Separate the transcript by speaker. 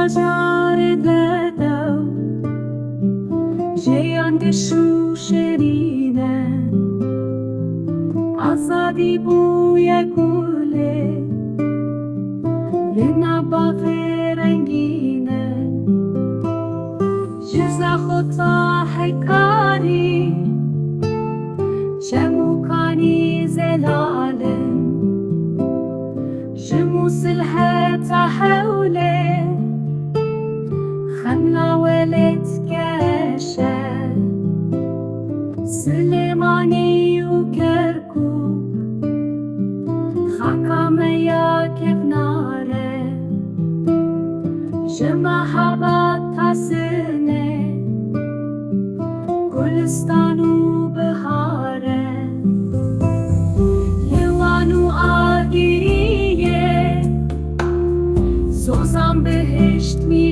Speaker 1: جار دادو جیان دشو شرینه آزادی بوی گله لنا باغ رنگینه جزا خطا حکاری شموكاني زلالم شموس الهتا حولي خملا ولد كاشا سليماني وكركوك خاكام يا كيف ناره جمع حبات تاسنه گلستان و بهاره لیوان و آگیریه سوزان بهشت می